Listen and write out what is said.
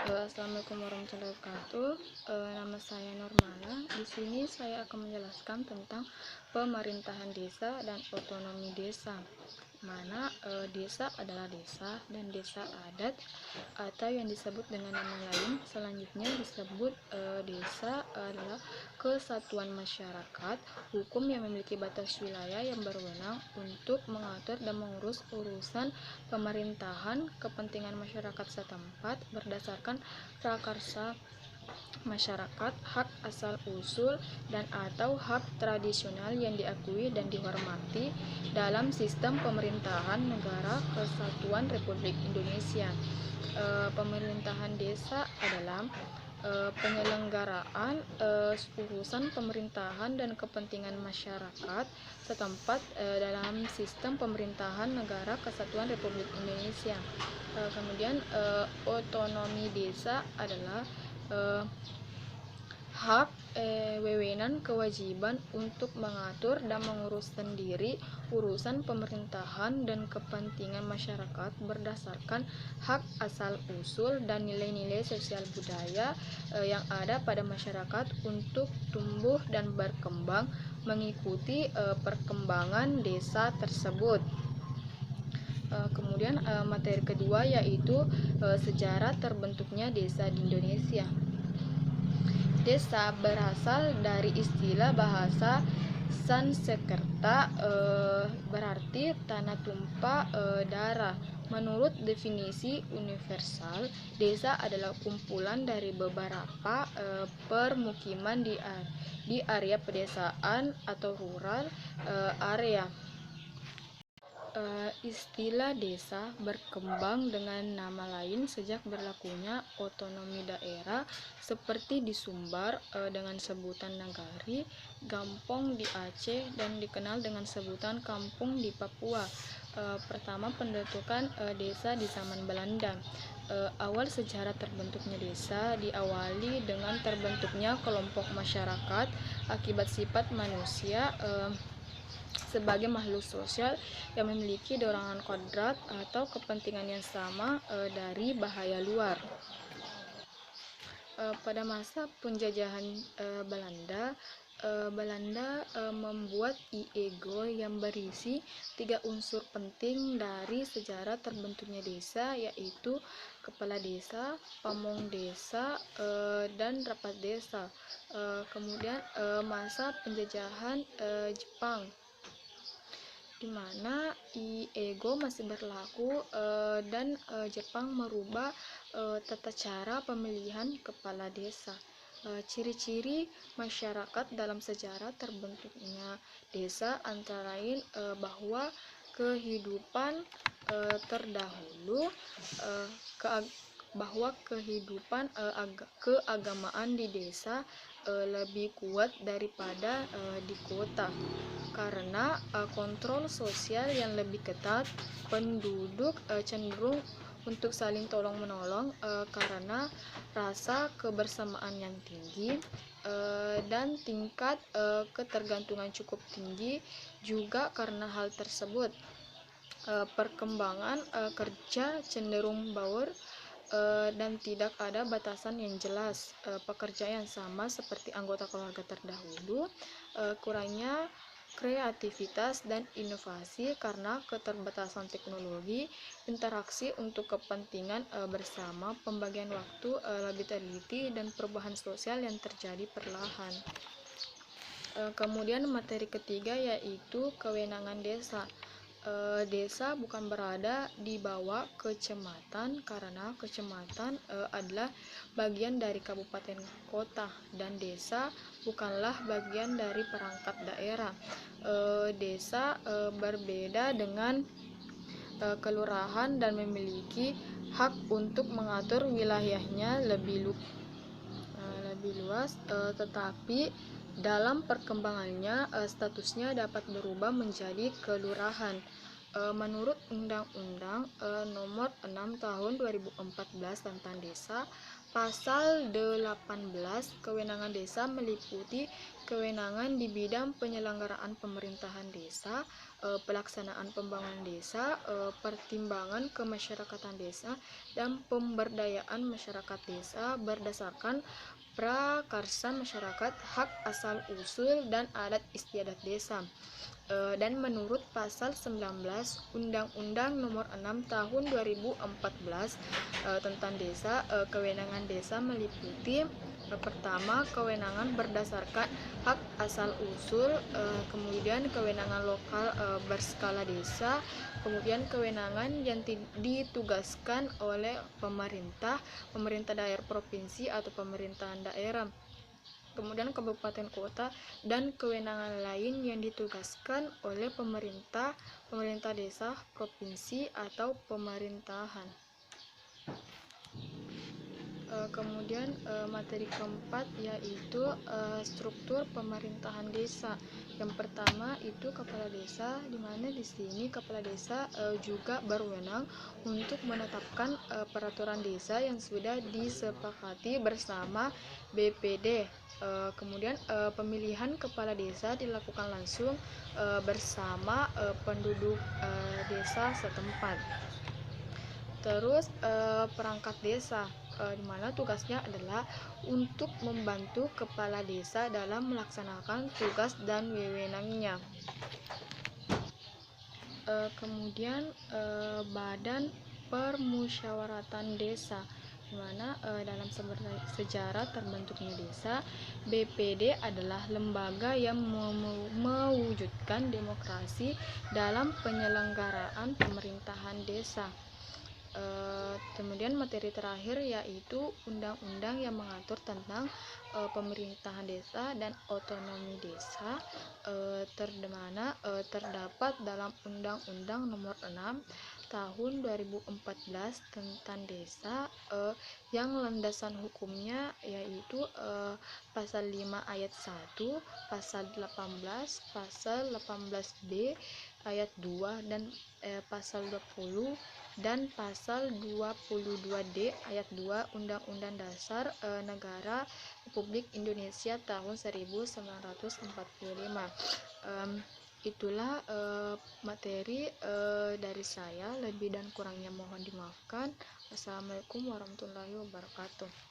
Assalamualaikum warahmatullahi wabarakatuh. Nama saya Normala. Di sini saya akan menjelaskan tentang pemerintahan desa dan otonomi desa. Mana desa adalah desa dan desa adat atau yang disebut dengan nama lain selanjutnya disebut desa adalah kesatuan masyarakat hukum yang memiliki batas wilayah yang berwenang untuk mengatur dan mengurus urusan pemerintahan kepentingan masyarakat setempat berdasarkan prakarsa masyarakat, hak asal-usul dan atau hak tradisional yang diakui dan dihormati dalam sistem pemerintahan Negara Kesatuan Republik Indonesia. Pemerintahan desa adalah penyelenggaraan urusan pemerintahan dan kepentingan masyarakat setempat dalam sistem pemerintahan Negara Kesatuan Republik Indonesia. Kemudian otonomi desa adalah hak, wewenang, kewajiban untuk mengatur dan mengurus sendiri urusan pemerintahan dan kepentingan masyarakat berdasarkan hak asal-usul dan nilai-nilai sosial budaya yang ada pada masyarakat untuk tumbuh dan berkembang mengikuti perkembangan desa tersebut. Kemudian materi kedua yaitu sejarah terbentuknya desa di Indonesia. Desa berasal dari istilah bahasa Sanskerta berarti tanah tumpah darah. Menurut definisi universal, desa adalah kumpulan dari beberapa permukiman di area pedesaan atau rural area. Istilah desa berkembang dengan nama lain sejak berlakunya otonomi daerah seperti di Sumbar dengan sebutan nagari, gampong di Aceh, dan dikenal dengan sebutan kampung di Papua. Pertama pembentukan desa di zaman Belanda. Awal sejarah terbentuknya desa diawali dengan terbentuknya kelompok masyarakat akibat sifat manusia sebagai makhluk sosial yang memiliki dorongan kodrat atau kepentingan yang sama dari bahaya luar. Pada masa penjajahan Belanda, membuat IEGO yang berisi 3 unsur penting dari sejarah terbentuknya desa, yaitu kepala desa, pamong desa, dan rapat desa. Kemudian masa penjajahan Jepang, di mana IEGO masih berlaku dan Jepang merubah tata cara pemilihan kepala desa. Ciri-ciri masyarakat dalam sejarah terbentuknya desa antara lain bahwa kehidupan terdahulu bahwa kehidupan keagamaan di desa lebih kuat daripada di kota karena kontrol sosial yang lebih ketat. Penduduk cenderung untuk saling tolong-menolong karena rasa kebersamaan yang tinggi dan tingkat ketergantungan cukup tinggi. Juga karena hal tersebut perkembangan kerja cenderung baur dan tidak ada batasan yang jelas. Pekerjaan yang sama seperti anggota keluarga terdahulu. Kurangnya kreativitas dan inovasi karena keterbatasan teknologi, interaksi untuk kepentingan bersama, pembagian waktu lebih teliti, dan perubahan sosial yang terjadi perlahan. Kemudian materi ketiga yaitu kewenangan desa. Desa bukan berada di bawah kecamatan karena kecamatan adalah bagian dari kabupaten kota dan desa bukanlah bagian dari perangkat daerah. Desa berbeda dengan kelurahan dan memiliki hak untuk mengatur wilayahnya lebih luas, tetapi dalam perkembangannya statusnya dapat berubah menjadi kelurahan. Menurut Undang-Undang Nomor 6 Tahun 2014 tentang Desa, Pasal 18, kewenangan desa meliputi kewenangan di bidang penyelenggaraan pemerintahan desa, pelaksanaan pembangunan desa, pertimbangan kemasyarakatan desa, dan pemberdayaan masyarakat desa berdasarkan prakarsa masyarakat, hak asal usul dan adat istiadat desa. Dan menurut pasal 19 Undang-Undang Nomor 6 Tahun 2014 tentang desa, kewenangan desa meliputi pertama, kewenangan berdasarkan hak asal usul, kemudian kewenangan lokal berskala desa, kemudian kewenangan yang ditugaskan oleh pemerintah daerah provinsi atau pemerintahan daerah, kemudian kabupaten kota, dan kewenangan lain yang ditugaskan oleh pemerintah desa, provinsi, atau pemerintahan. Kemudian materi keempat yaitu struktur pemerintahan desa. Yang pertama itu kepala desa, di mana di sini kepala desa juga berwenang untuk menetapkan peraturan desa yang sudah disepakati bersama BPD. Kemudian pemilihan kepala desa dilakukan langsung bersama penduduk desa setempat. Terus perangkat desa, di mana tugasnya adalah untuk membantu kepala desa dalam melaksanakan tugas dan wewenangnya. Kemudian badan permusyawaratan desa, di mana dalam sejarah terbentuknya desa, BPD adalah lembaga yang mewujudkan demokrasi dalam penyelenggaraan pemerintahan desa. Kemudian materi terakhir yaitu undang-undang yang mengatur tentang pemerintahan desa dan otonomi desa, terdapat dalam Undang-Undang Nomor 6 Tahun 2014 tentang desa, yang landasan hukumnya yaitu pasal 5 ayat 1, pasal 18, pasal 18B ayat 2, dan pasal 20 dan pasal 22D ayat 2 Undang-Undang Dasar Negara Republik Indonesia tahun 1945. Itulah materi dari saya, lebih dan kurangnya mohon dimaafkan. Wassalamualaikum warahmatullahi wabarakatuh.